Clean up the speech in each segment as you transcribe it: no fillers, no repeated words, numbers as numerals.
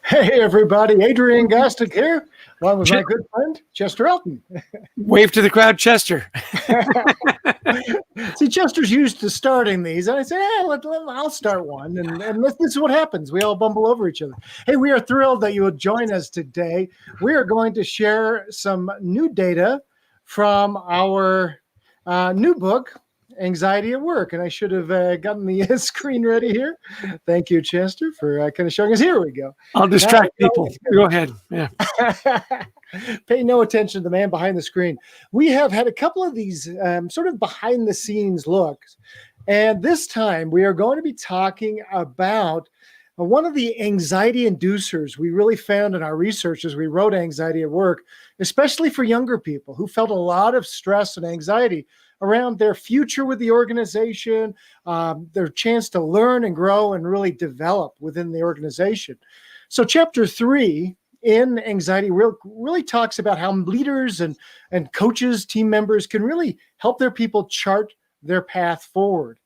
Hey everybody, Adrian Gostick here, along with my good friend Chester Elton. Wave to the crowd, Chester. See, Chester's used to starting these, and I said, I'll start one, and this is what happens. We all bumble over each other. Hey, we are thrilled that you will join us today. We are going to share some new data from our new book, Anxiety at Work, and I should have gotten the screen ready here. Thank you, Chester, for kind of showing us. Here we go. I'll distract people. Go ahead. Yeah. Pay no attention to the man behind the screen. We have had a couple of these sort of behind the scenes looks, and this time we are going to be talking about one of the anxiety inducers we really found in our research as we wrote Anxiety at Work, especially for younger people who felt a lot of stress and anxiety around their future with the organization, their chance to learn and grow and really develop within the organization. So chapter 3 in Anxiety really talks about how leaders and coaches, team members can really help their people chart their path forward.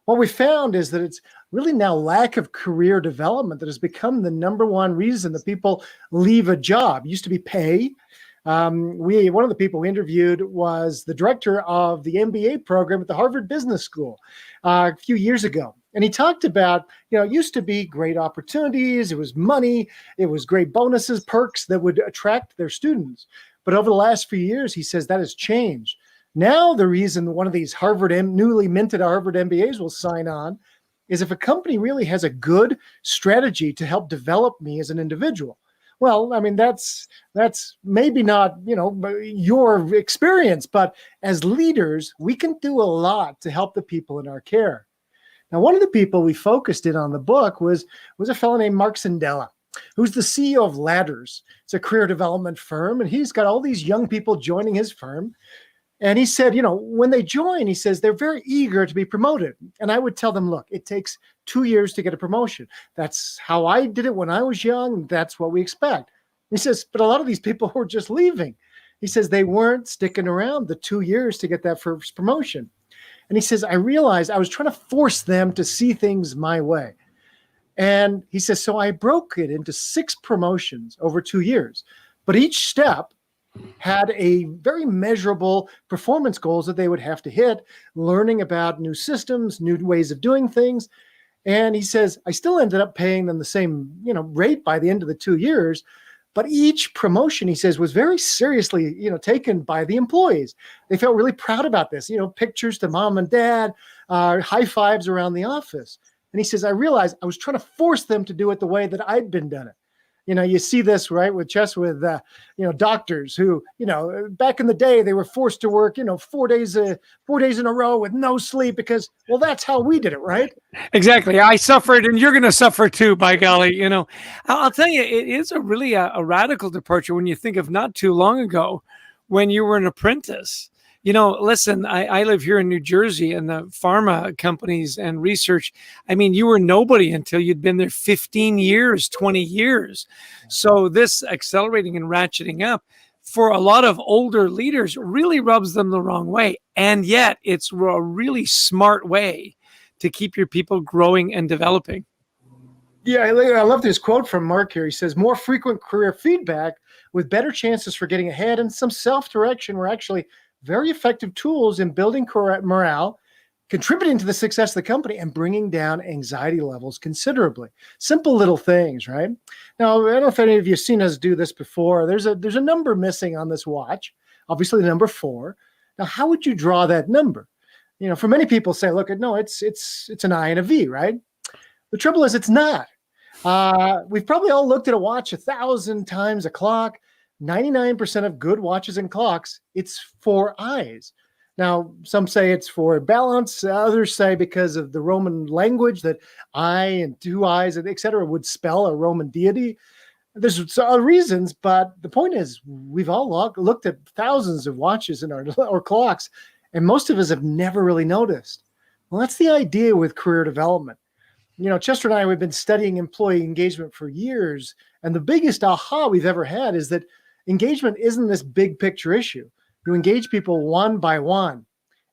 What we found is that it's really now lack of career development that has become the number one reason that people leave a job. It used to be pay. One of the people we interviewed was the director of the MBA program at the Harvard Business School a few years ago. And he talked about, it used to be great opportunities. It was money. It was great bonuses, perks that would attract their students. But over the last few years, he says that has changed. Now, the reason one of these newly minted Harvard MBAs will sign on is if a company really has a good strategy to help develop me as an individual. Well, I mean, that's maybe not, your experience, but as leaders, we can do a lot to help the people in our care. Now, one of the people we focused in on the book was a fellow named Mark Sandella, who's the CEO of Ladders. It's a career development firm, and he's got all these young people joining his firm. And he said, when they join, he says they're very eager to be promoted. And I would tell them, look, it takes 2 years to get a promotion. That's how I did it when I was young. That's what we expect. He says, but a lot of these people were just leaving. He says they weren't sticking around the 2 years to get that first promotion. And he says, I realized I was trying to force them to see things my way. And he says, so I broke it into 6 promotions over 2 years. But each step had a very measurable performance goals that they would have to hit, learning about new systems, new ways of doing things. And he says, I still ended up paying them the same, rate by the end of the 2 years. But each promotion, he says, was very seriously, taken by the employees. They felt really proud about this, pictures to mom and dad, high fives around the office. And he says, I realized I was trying to force them to do it the way that I'd been done it. You see this, right, with doctors who, back in the day, they were forced to work, 4 days in a row with no sleep because, well, that's how we did it, right? Exactly. I suffered and you're going to suffer too, by golly. I'll tell you, it is a really a radical departure when you think of not too long ago when you were an apprentice. Listen, I live here in New Jersey, and the pharma companies and research, I mean, you were nobody until you'd been there 15 years, 20 years. So this accelerating and ratcheting up for a lot of older leaders really rubs them the wrong way. And yet it's a really smart way to keep your people growing and developing. Yeah, I love this quote from Mark here. He says, more frequent career feedback with better chances for getting ahead and some self-direction were actually very effective tools in building morale, contributing to the success of the company, and bringing down anxiety levels considerably. Simple little things, right? Now, I don't know if any of you have seen us do this before. There's a number missing on this watch, obviously the number 4. Now, how would you draw that number? For many people say, look, no, it's an I and a V, right? The trouble is it's not. We've probably all looked at a watch 1,000 times, a clock. 99% of good watches and clocks, it's 4 eyes. Now, some say it's for balance. Others say because of the Roman language that eye and 2 eyes, et cetera, would spell a Roman deity. There's other reasons, but the point is we've all looked at thousands of watches in our clocks, and most of us have never really noticed. Well, that's the idea with career development. Chester and I, we've been studying employee engagement for years, and the biggest aha we've ever had is that engagement isn't this big picture issue. You engage people one by one.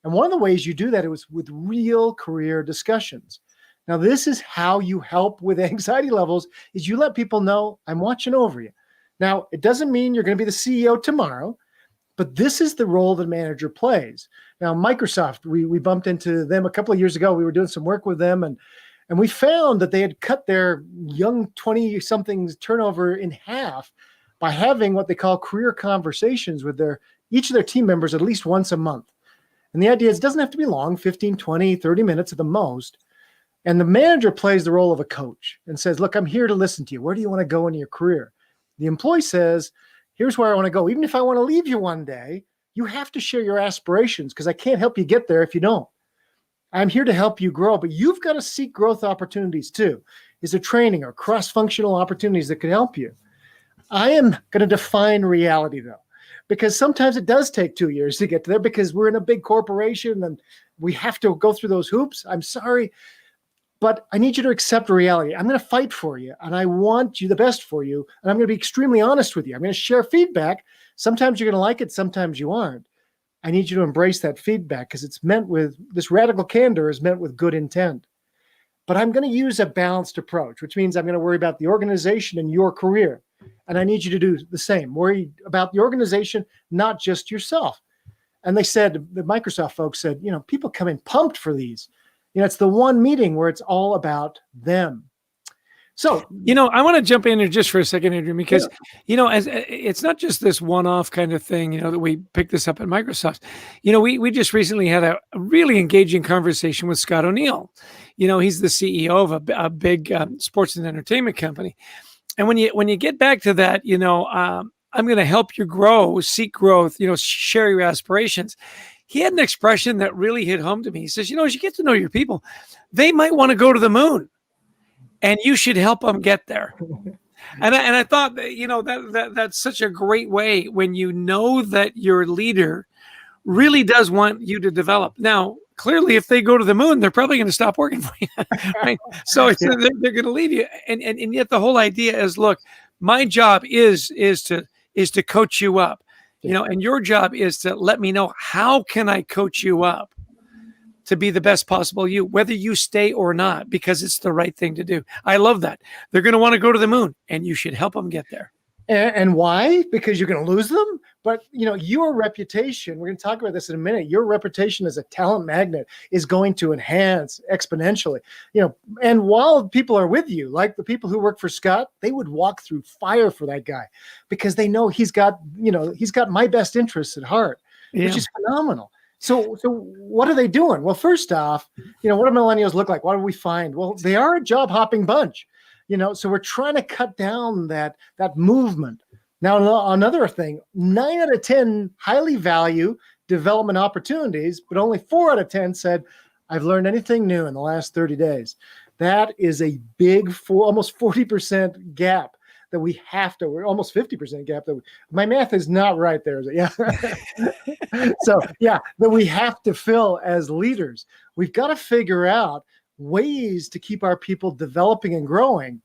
And one of the ways you do that is with real career discussions. Now, this is how you help with anxiety levels, is you let people know, I'm watching over you. Now, it doesn't mean you're going to be the CEO tomorrow, but this is the role that manager plays. Now, Microsoft, we bumped into them a couple of years ago. We were doing some work with them, and we found that they had cut their young 20-somethings turnover in half by having what they call career conversations with each of their team members at least once a month. And the idea is it doesn't have to be long, 15, 20, 30 minutes at the most. And the manager plays the role of a coach and says, look, I'm here to listen to you. Where do you want to go in your career? The employee says, here's where I want to go. Even if I want to leave you one day, you have to share your aspirations because I can't help you get there if you don't. I'm here to help you grow, but you've got to seek growth opportunities too. Is there training or cross-functional opportunities that could help you? I am going to define reality though, because sometimes it does take 2 years to get there because we're in a big corporation and we have to go through those hoops. I'm sorry, but I need you to accept reality. I'm going to fight for you, and I want you the best for you, and I'm going to be extremely honest with you. I'm going to share feedback. Sometimes you're going to like it, sometimes you aren't. I need you to embrace that feedback because it's meant with this radical candor is meant with good intent. But I'm going to use a balanced approach, which means I'm going to worry about the organization and your career. And I need you to do the same. Worry about the organization, not just yourself. And they said, the Microsoft folks said, people come in pumped for these. It's the one meeting where it's all about them. So, I want to jump in here just for a second, Adrian, because, as it's not just this one-off kind of thing, that we picked this up at Microsoft. We just recently had a really engaging conversation with Scott O'Neill. He's the CEO of a big sports and entertainment company. And when you get back to that, I'm going to help you grow, seek growth, share your aspirations. He had an expression that really hit home to me. He says, as you get to know your people, they might want to go to the moon and you should help them get there. And I thought, that's such a great way when you know that your leader really does want you to develop. Now, clearly, if they go to the moon, they're probably going to stop working for you. Right? So they're going to leave you. And yet the whole idea is, look, my job is to coach you up. And your job is to let me know how can I coach you up to be the best possible you, whether you stay or not, because it's the right thing to do. I love that. They're going to want to go to the moon, and you should help them get there. And why? Because you're going to lose them. But, your reputation, we're going to talk about this in a minute, your reputation as a talent magnet is going to enhance exponentially. And while people are with you, like the people who work for Scott, they would walk through fire for that guy because they know he's got my best interests at heart, which is phenomenal. So what are they doing? Well, first off, what do millennials look like? What do we find? Well, they are a job hopping bunch. So we're trying to cut down that movement. Now, another thing, 9 out of 10 highly value development opportunities, but only 4 out of 10 said, I've learned anything new in the last 30 days. That is a big, almost 40% gap that we have to, we're almost 50% gap. My math is not right there. Yeah. So, that we have to fill as leaders. We've got to figure out ways to keep our people developing and growing.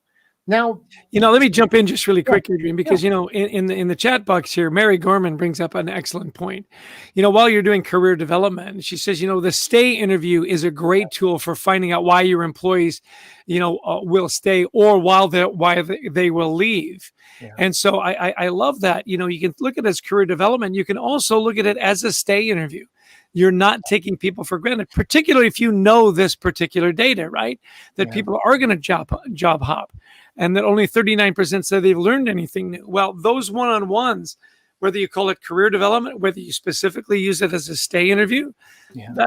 Now, let me jump in just really quick, Adrian, because, in the chat box here, Mary Gorman brings up an excellent point. While you're doing career development, she says, the stay interview is a great tool for finding out why your employees, will stay or why they will leave. Yeah. And so I love that. You can look at it as career development. You can also look at it as a stay interview. You're not taking people for granted, particularly if you know this particular data, right? That people are going to job hop, and that only 39% say they've learned anything new. Well, those one-on-ones, whether you call it career development, whether you specifically use it as a stay interview,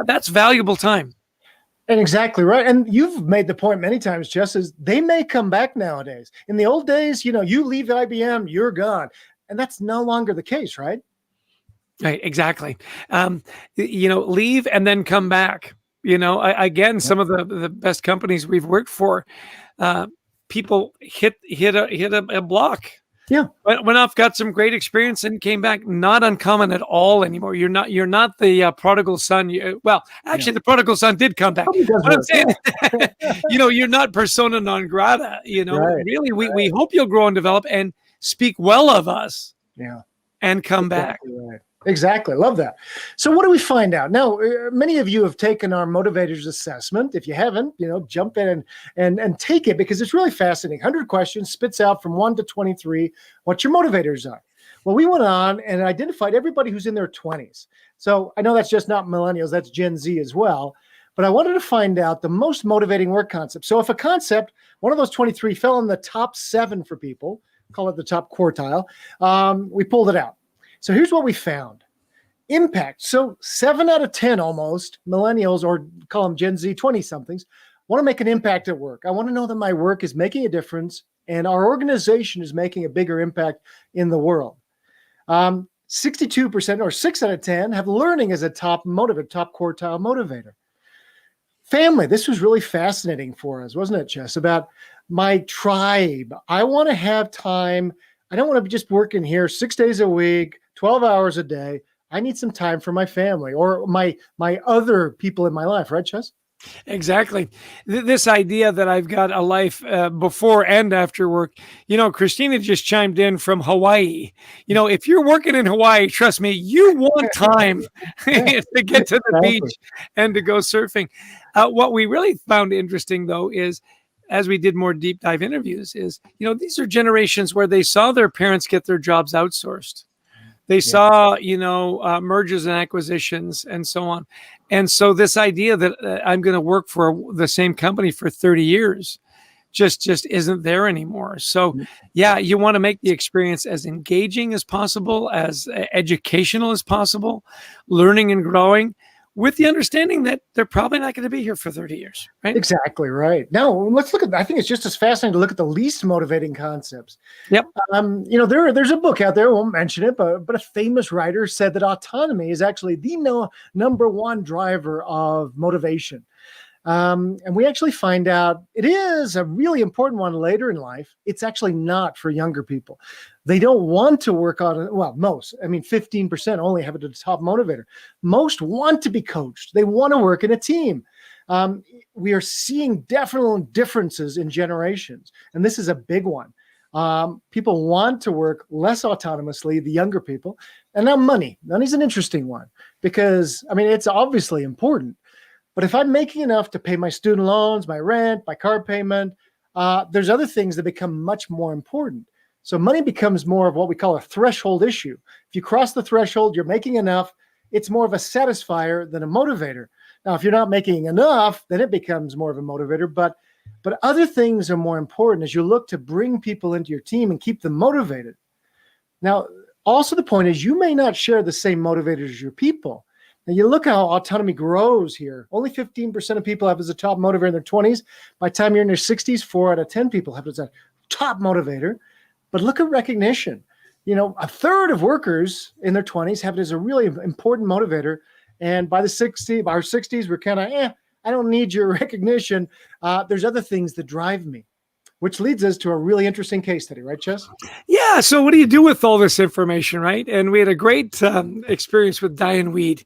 that's valuable time. And exactly right. And you've made the point many times, Jess, is they may come back nowadays. In the old days, you leave IBM, you're gone. And that's no longer the case, right? Right, exactly. Leave and then come back. Some of the best companies we've worked for, people hit a block. Yeah, went off, got some great experience, and came back. Not uncommon at all anymore. You're not the prodigal son. The prodigal son did come back. What I'm saying, you're not persona non grata. Right. Really, we hope you'll grow and develop and speak well of us. Yeah, and come back. Right. Exactly. Love that. So what do we find out? Now, many of you have taken our Motivators Assessment. If you haven't, jump in and take it, because it's really fascinating. 100 questions, spits out from 1 to 23 what your motivators are. Well, we went on and identified everybody who's in their 20s. So I know that's just not millennials, that's Gen Z as well. But I wanted to find out the most motivating work concept. So if a concept, one of those 23 fell in the top 7 for people, call it the top quartile, we pulled it out. So here's what we found. Impact. So 7 out of 10 almost millennials, or call them Gen Z 20-somethings, want to make an impact at work. I want to know that my work is making a difference and our organization is making a bigger impact in the world. 62%, or 6 out of 10, have learning as a top motivator, top quartile motivator. Family. This was really fascinating for us, wasn't it, Jess? About my tribe. I want to have time. I don't want to be just working here 6 days a week, 12 hours a day. I need some time for my family or my other people in my life, right, Chess? Exactly. This idea that I've got a life before and after work. Christina just chimed in from Hawaii. If you're working in Hawaii, trust me, you want time to get to the beach and to go surfing. What we really found interesting, though, is as we did more deep dive interviews is, these are generations where they saw their parents get their jobs outsourced. They saw, mergers and acquisitions and so on. And so this idea that I'm going to work for the same company for 30 years just isn't there anymore. So, yeah, you want to make the experience as engaging as possible, as educational as possible, learning and growing, with the understanding that they're probably not going to be here for 30 years, right? Exactly right. Now, let's look at, I think it's just as fascinating to look at the least motivating concepts. Yep. There's a book out there, I won't mention it, but a famous writer said that autonomy is actually the number one driver of motivation. And we actually find out it is a really important one later in life. It's actually not for younger people. They don't want to work on it. Well, most, 15% only have it as a top motivator. Most want to be coached. They want to work in a team. We are seeing definite differences in generations, and this is a big one. People want to work less autonomously, the younger people. And now money. Money's an interesting one because, it's obviously important. But if I'm making enough to pay my student loans, my rent, my car payment, there's other things that become much more important. So money becomes more of what we call a threshold issue. If you cross the threshold, you're making enough. It's more of a satisfier than a motivator. Now, if you're not making enough, then it becomes more of a motivator. But other things are more important as you look to bring people into your team and keep them motivated. Now, also the point is you may not share the same motivators as your people. Now, you look how autonomy grows here. Only 15% of people have as a top motivator in their 20s. By the time you're in your 60s, 4 out of 10 people have as a top motivator. But look at recognition. A third of workers in their 20s have it as a really important motivator. And by our 60s, we're kind of, I don't need your recognition. There's other things that drive me, which leads us to a really interesting case study, right, Chess? Yeah. So what do you do with all this information, right? And we had a great experience with Diane Weed.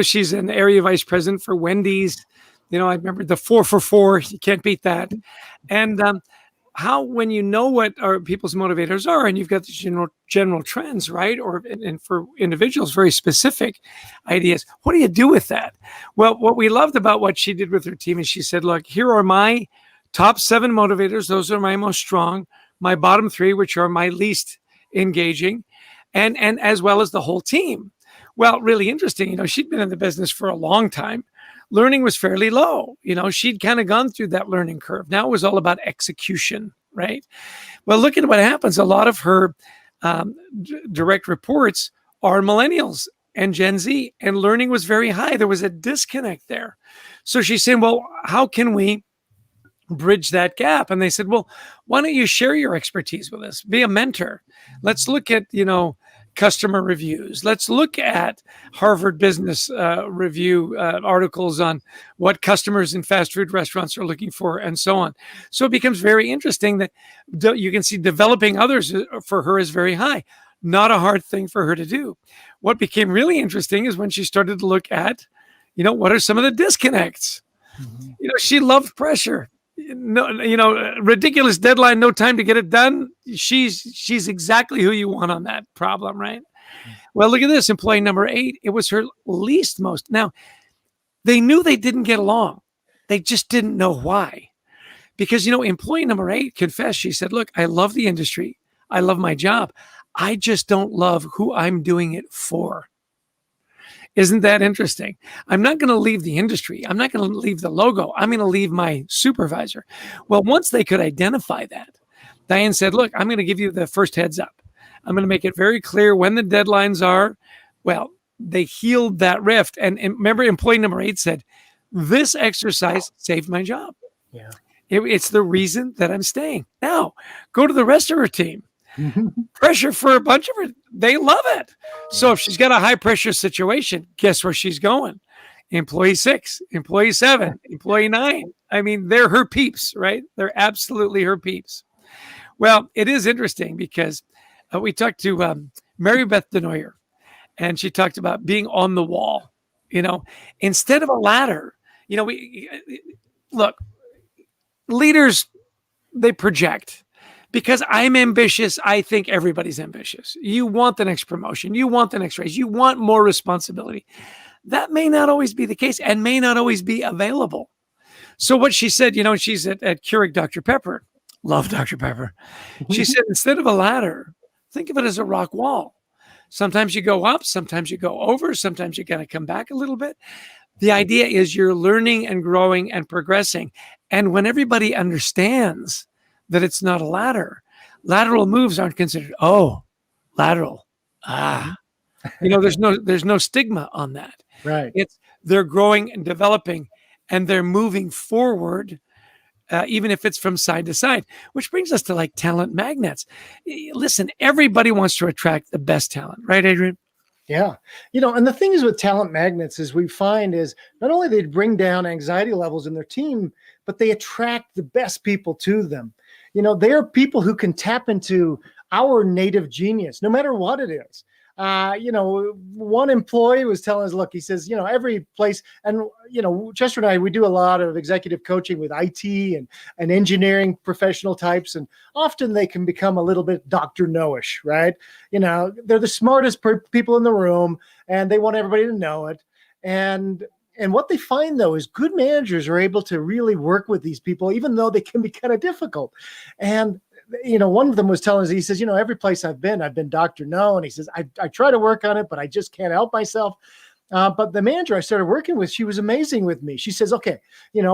She's an area vice president for Wendy's. I remember the 4 for 4. You can't beat that. And how, when you know what our people's motivators are, and you've got the general trends, right? And for individuals, very specific ideas. What do you do with that? Well, what we loved about what she did with her team is she said, look, here are my top 7 motivators. Those are my most strong. My bottom 3, which are my least engaging, and as well as the whole team. Well, really interesting. She'd been in the business for a long time. Learning was fairly low. She'd kind of gone through that learning curve. Now it was all about execution, right? Well, look at what happens. A lot of her direct reports are millennials and Gen Z, and learning was very high. There was a disconnect there. So she's saying, well, how can we bridge that gap? And they said, well, why don't you share your expertise with us? Be a mentor. Let's look at, customer reviews. Let's look at Harvard Business Review articles on what customers in fast food restaurants are looking for and so on. So it becomes very interesting that you can see developing others for her is very high. Not a hard thing for her to do. What became really interesting is when she started to look at, what are some of the disconnects? Mm-hmm. She loved pressure. Ridiculous deadline, no time to get it done. She's exactly who you want on that problem, right? Well, look at this. Employee number 8, it was her least most. Now, they knew they didn't get along. They just didn't know why. Because, employee number 8 confessed. She said, look, I love the industry. I love my job. I just don't love who I'm doing it for. Isn't that interesting? I'm not going to leave the industry. I'm not going to leave the logo. I'm going to leave my supervisor. Well, once they could identify that, Diane said, look, I'm going to give you the first heads up. I'm going to make it very clear when the deadlines are. Well, they healed that rift. And remember, employee number 8 said, this exercise saved my job. Yeah. It's the reason that I'm staying. Now, go to the rest of her team. Pressure for a bunch of her. They love it. So if she's got a high pressure situation, guess where she's going? Employee 6, employee 7, employee 9. I mean, they're her peeps, right? They're absolutely her peeps. Well, it is interesting because we talked to Mary Beth Denoyer, and she talked about being on the wall. Instead of a ladder, look, leaders, they project. Because I'm ambitious, I think everybody's ambitious. You want the next promotion. You want the next raise. You want more responsibility. That may not always be the case and may not always be available. So what she said, she's at Keurig Dr. Pepper. Love Dr. Pepper. She said, instead of a ladder, think of it as a rock wall. Sometimes you go up, sometimes you go over, sometimes you got to come back a little bit. The idea is you're learning and growing and progressing. And when everybody understands that it's not a ladder, lateral moves aren't considered, lateral. There's no stigma on that. Right. They're growing and developing and they're moving forward, even if it's from side to side, which brings us to like talent magnets. Listen, everybody wants to attract the best talent, right, Adrian? Yeah. And the thing is with talent magnets is we find is not only they bring down anxiety levels in their team, but they attract the best people to them. They are people who can tap into our native genius, no matter what it is. One employee was telling us, look, he says, every place, and, Chester and I, we do a lot of executive coaching with IT and engineering professional types. And often they can become a little bit Dr. No-ish, right? They're the smartest people in the room and they want everybody to know it. And what they find, though, is good managers are able to really work with these people, even though they can be kind of difficult. And, one of them was telling us, he says, every place I've been Dr. No. And he says, I try to work on it, but I just can't help myself. But the manager I started working with, she was amazing with me. She says, okay,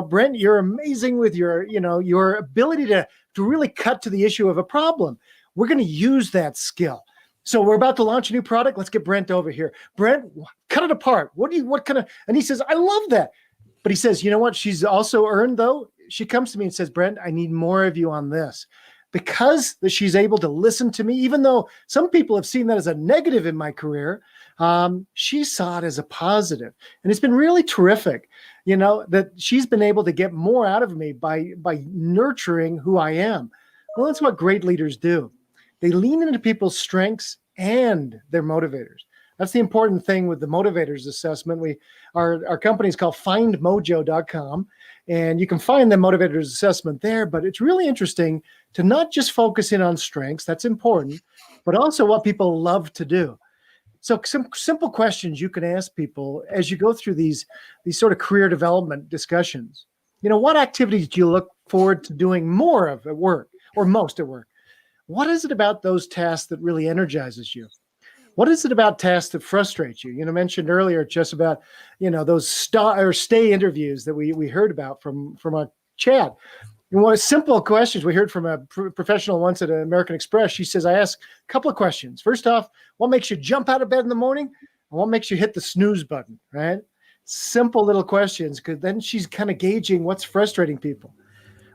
Brent, you're amazing with your ability to really cut to the issue of a problem. We're going to use that skill. So we're about to launch a new product. Let's get Brent over here. Brent, cut it apart. And he says, I love that. But he says, you know what? She's also earned, though. She comes to me and says, Brent, I need more of you on this. Because she's able to listen to me, even though some people have seen that as a negative in my career, she saw it as a positive. And it's been really terrific, that she's been able to get more out of me by nurturing who I am. Well, that's what great leaders do. They lean into people's strengths and their motivators. That's the important thing with the Motivators Assessment. Our company is called findmojo.com, and you can find the Motivators Assessment there, but it's really interesting to not just focus in on strengths, that's important, but also what people love to do. So some simple questions you can ask people as you go through these sort of career development discussions. What activities do you look forward to doing more of at work or most at work? What is it about those tasks that really energizes you? What is it about tasks that frustrate you? Mentioned earlier just about, those stay interviews that we heard about from a chat. And one simple questions we heard from a professional once at American Express. She says, I ask a couple of questions. First off, what makes you jump out of bed in the morning? And what makes you hit the snooze button, right? Simple little questions, because then she's kind of gauging what's frustrating people.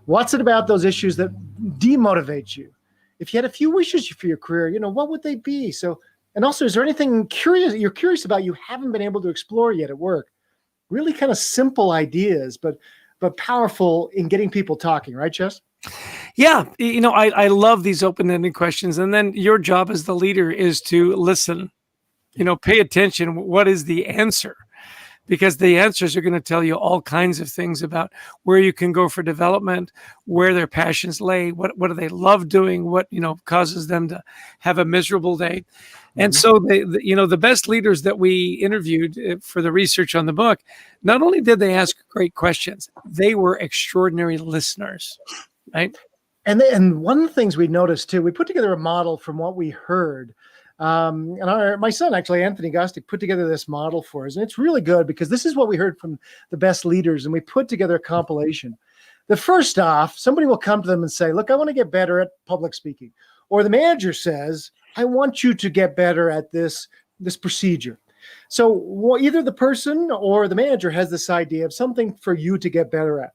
What's it about those issues that demotivate you? If you had a few wishes for your career, what would they be? And also, is there anything you're curious about you haven't been able to explore yet at work? Really kind of simple ideas, but powerful in getting people talking, right, Chess? Yeah. I love these open-ended questions. And then your job as the leader is to listen, pay attention. What is the answer? because the answers are going to tell you all kinds of things about where you can go for development, where their passions lay, what do they love doing, what, causes them to have a miserable day. And Mhm. so the best leaders that we interviewed for the research on the book, not only did they ask great questions, they were extraordinary listeners, right? And one of the things we noticed too, we put together a model from what we heard. And my son, actually, Anthony Gostick, put together this model for us. And it's really good because this is what we heard from the best leaders. And we put together a compilation. The first off, somebody will come to them and say, look, I want to get better at public speaking. Or the manager says, I want you to get better at this procedure. So either the person or the manager has this idea of something for you to get better at.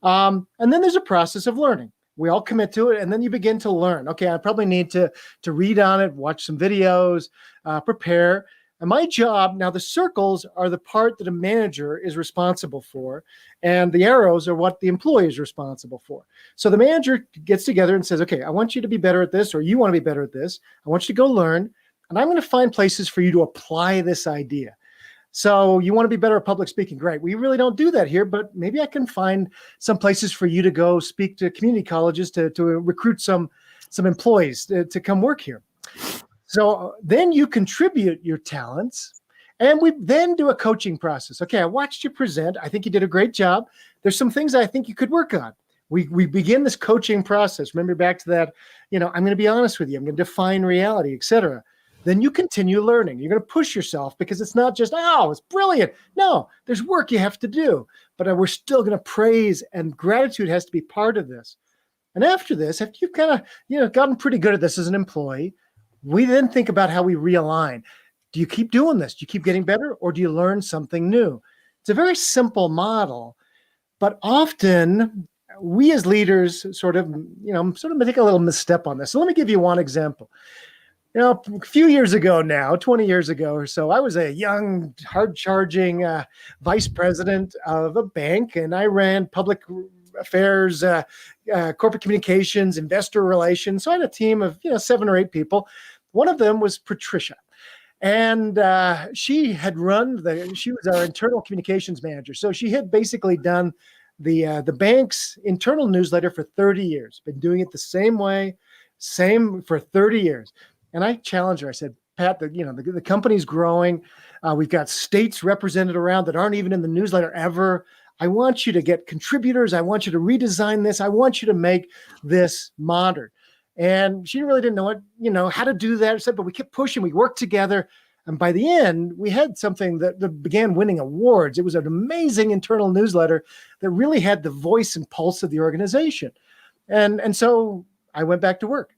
And then there's a process of learning. We all commit to it, and then you begin to learn. Okay, I probably need to read on it, watch some videos, prepare. And my job, now the circles are the part that a manager is responsible for, and the arrows are what the employee is responsible for. So the manager gets together and says, okay, I want you to be better at this, or you want to be better at this. I want you to go learn, and I'm going to find places for you to apply this idea. So you want to be better at public speaking. Great. We really don't do that here, but maybe I can find some places for you to go speak to community colleges to recruit some employees to come work here. So then you contribute your talents, and we then do a coaching process. Okay, I watched you present. I think you did a great job. There's some things I think you could work on. We begin this coaching process. Remember back to that, I'm going to be honest with you. I'm going to define reality, etc. Then you continue learning. You're going to push yourself because it's not just, oh, it's brilliant. No, there's work you have to do, but we're still going to praise, and gratitude has to be part of this. And after this, after you've kind of, gotten pretty good at this as an employee, we then think about how we realign. Do you keep doing this? Do you keep getting better, or do you learn something new? It's a very simple model, but often we as leaders sort of take a little misstep on this. So let me give you one example. A few years ago now, 20 years ago or so, I was a young, hard-charging vice president of a bank, and I ran public affairs, corporate communications, investor relations. So I had a team of 7 or 8 people. One of them was Patricia, and she was our internal communications manager. So she had basically done the bank's internal newsletter for 30 years, been doing it the same way, same for 30 years. And I challenged her. I said, Pat, the company's growing. We've got states represented around that aren't even in the newsletter ever. I want you to get contributors. I want you to redesign this. I want you to make this modern. And she really didn't know how to do that. I said, but we kept pushing. We worked together. And by the end, we had something that began winning awards. It was an amazing internal newsletter that really had the voice and pulse of the organization. And so I went back to work.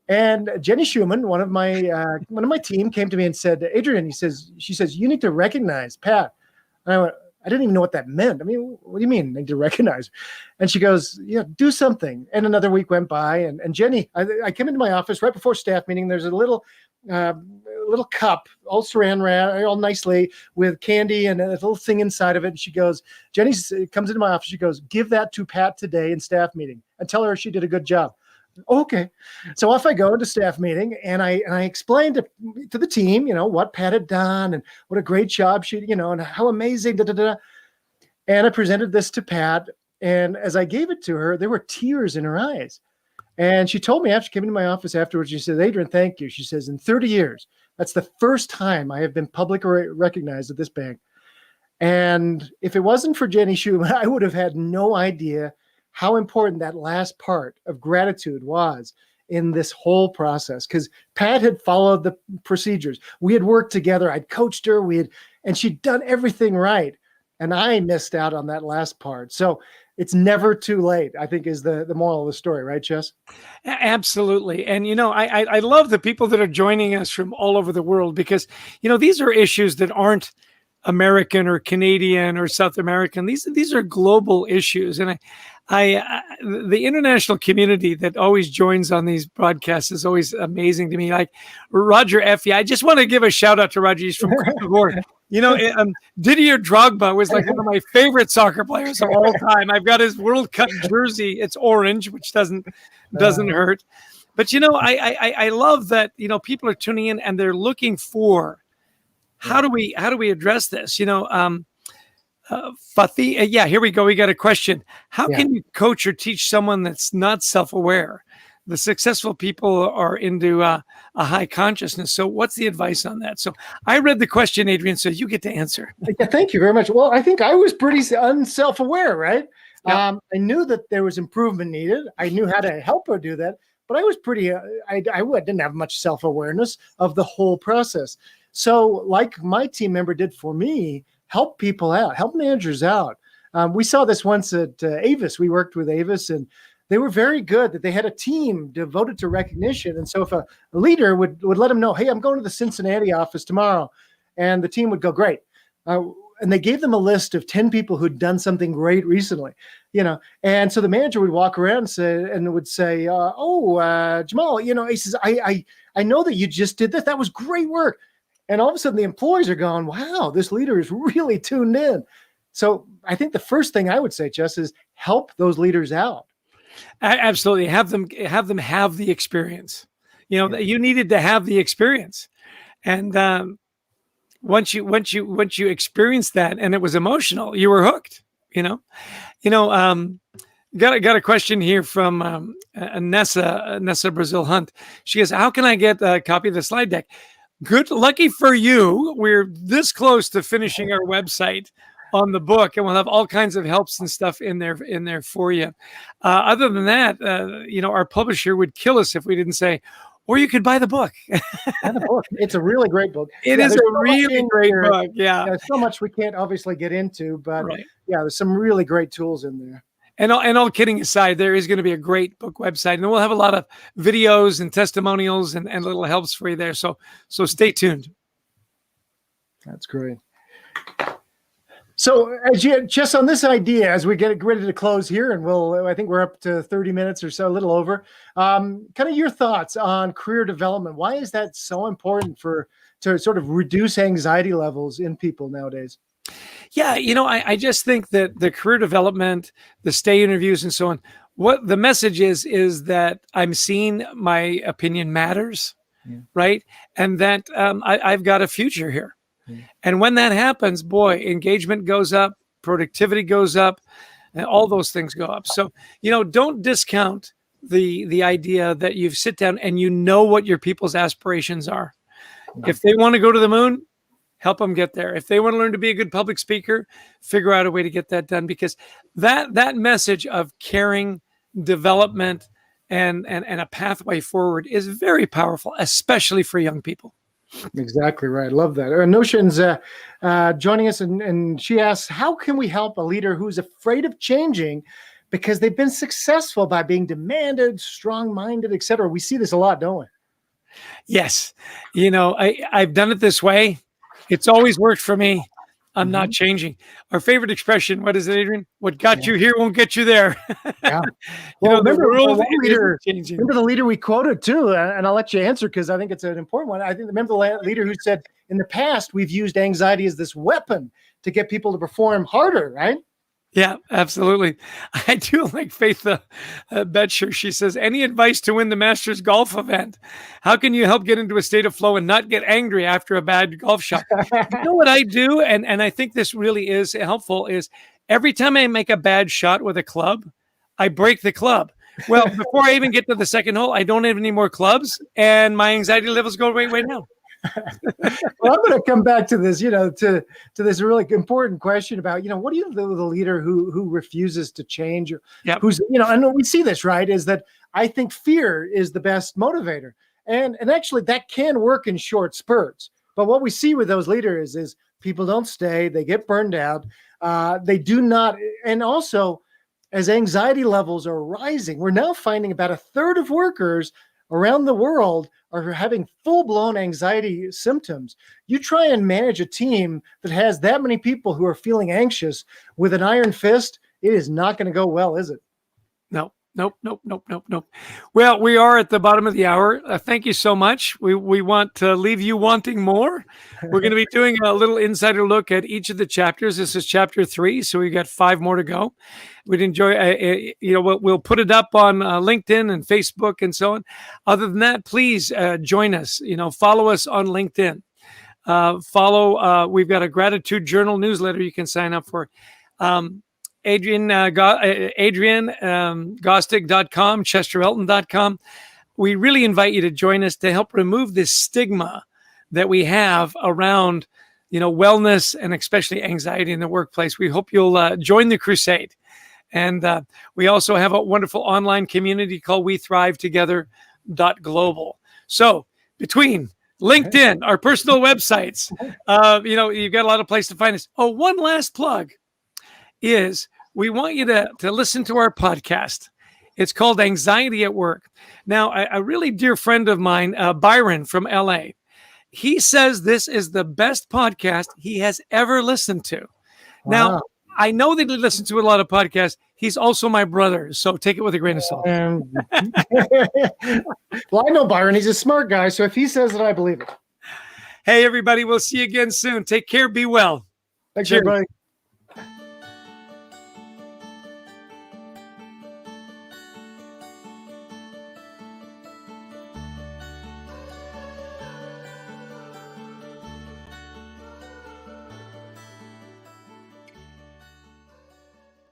And Jenny Schumann, one of my team, came to me and said, Adrian, she says, you need to recognize Pat. And I went, I didn't even know what that meant. I mean, what do you mean, need to recognize? And she goes, do something. And another week went by, and Jenny, I came into my office right before staff meeting. There's a little cup, all saran wrap, all nicely with candy and a little thing inside of it. And she goes, Jenny comes into my office. She goes, give that to Pat today in staff meeting and tell her she did a good job. Okay. So off I go into staff meeting, and I explained to the team, what Pat had done and what a great job she, and how amazing, And I presented this to Pat. And as I gave it to her, there were tears in her eyes. And she told me after she came into my office afterwards, she said, Adrian, thank you. She says, in 30 years, that's the first time I have been publicly recognized at this bank. And if it wasn't for Jenny Schumann, I would have had no idea how important that last part of gratitude was in this whole process, because Pat had followed the procedures. We had worked together. I'd coached her. And she'd done everything right. And I missed out on that last part. So it's never too late, I think, is the moral of the story, right, Chess? Absolutely. And, I love the people that are joining us from all over the world, because, these are issues that aren't American or Canadian or South American. These are global issues. And the international community that always joins on these broadcasts is always amazing to me. Like Roger Effie, I just want to give a shout out to Roger. He's from Cote d'Ivoire. Didier Drogba was like one of my favorite soccer players of all time. I've got his World Cup jersey. It's orange, which doesn't hurt. But I love that people are tuning in and they're looking for how do we address this? Fathi, yeah, here we go. We got a question. How can you coach or teach someone that's not self-aware? The successful people are into a high consciousness. So what's the advice on that? So I read the question, Adrian, so you get to answer. Yeah, thank you very much. Well, I think I was pretty unself-aware, right? I knew that there was improvement needed. I knew how to help her do that, but I was pretty, I didn't have much self-awareness of the whole process. So like my team member did for me, help people out, help managers out. We saw this once at Avis. We worked with Avis, and they were very good that they had a team devoted to recognition. And so if a leader would let them know, hey, I'm going to the Cincinnati office tomorrow, and the team would go, great. And they gave them a list of 10 people who'd done something great recently, and so the manager would walk around and would say, Jamal, he says, I know that you just did this. That was great work. And all of a sudden the employees are going, wow, this leader is really tuned in. So I think the first thing I would say, Jess, is help those leaders out. Absolutely. Have them have the experience. You needed to have the experience. And once you experienced that and it was emotional, you were hooked, Got a question here from Nessa Brazil Hunt. She goes, how can I get a copy of the slide deck? Lucky for you, we're this close to finishing our website on the book, and we'll have all kinds of helps and stuff in there for you. Other than that, our publisher would kill us if we didn't say, or you could buy the book. And the book. It's a really great book. It is a really great book. Yeah. There's so much we can't obviously get into, but right. There's some really great tools in there. And all kidding aside, there is going to be a great book website, and we'll have a lot of videos and testimonials and little helps for you there. So stay tuned. That's great. So just on this idea, as we get ready to close here, and I think we're up to 30 minutes or so, a little over, kind of your thoughts on career development. Why is that so important to sort of reduce anxiety levels in people nowadays? Yeah, I just think that the career development, the stay interviews and so on, what the message is that I'm seen, my opinion matters, right? And that I've got a future here. And when that happens, boy, engagement goes up, productivity goes up, and all those things go up. So, don't discount the idea that you sit down and what your people's aspirations are. If they want to go to the moon, help them get there. If they want to learn to be a good public speaker, figure out a way to get that done, because that message of caring, development, and a pathway forward is very powerful, especially for young people. Exactly right. Love that. Notion's joining us, and she asks, how can we help a leader who's afraid of changing because they've been successful by being demanded, strong-minded, etc.? We see this a lot, don't we? Yes. I've done it this way. It's always worked for me. I'm not changing. Our favorite expression, what is it, Adrian? What got you here won't get you there. Yeah. Well, remember the leader we quoted too, and I'll let you answer because I think it's an important one. Remember the leader who said, in the past, we've used anxiety as this weapon to get people to perform harder, right? Yeah, absolutely. I do like Faith Betcher. She says, any advice to win the Masters golf event? How can you help get into a state of flow and not get angry after a bad golf shot? You know what I do? And I think this really is helpful is every time I make a bad shot with a club, I break the club. Well, before I even get to the second hole, I don't have any more clubs and my anxiety levels go way down. Well, I'm going to come back to this, to this really important question about, what do you do with a leader who refuses to change, or who's, and we see this, right, is that I think fear is the best motivator. And actually that can work in short spurts. But what we see with those leaders is people don't stay, they get burned out. They do not. And also, as anxiety levels are rising, we're now finding about a third of workers around the world are having full-blown anxiety symptoms. You try and manage a team that has that many people who are feeling anxious with an iron fist, it is not going to go well, is it? Nope. Well, we are at the bottom of the hour. Thank you so much. We want to leave you wanting more. We're going to be doing a little insider look at each of the chapters. This is chapter 3, so we got 5 more to go. We'd enjoy, we'll put it up on LinkedIn and Facebook and so on. Other than that, please join us. Follow us on LinkedIn. Follow. We've got a gratitude journal newsletter you can sign up for. Adrian Gostick.com, ChesterElton.com. We really invite you to join us to help remove this stigma that we have around, wellness and especially anxiety in the workplace. We hope you'll join the crusade. And we also have a wonderful online community called We Thrive Together.global. So between LinkedIn, our personal websites, you've got a lot of places to find us. Oh, one last plug is we want you to listen to our podcast. It's called Anxiety at Work. Now, a really dear friend of mine, Byron from LA, he says this is the best podcast he has ever listened to. Wow. Now, I know that he listens to a lot of podcasts. He's also my brother, so take it with a grain of salt. Well, I know Byron. He's a smart guy, so if he says it, I believe it. Hey, everybody, we'll see you again soon. Take care. Be well. Thanks, Cheers. everybody.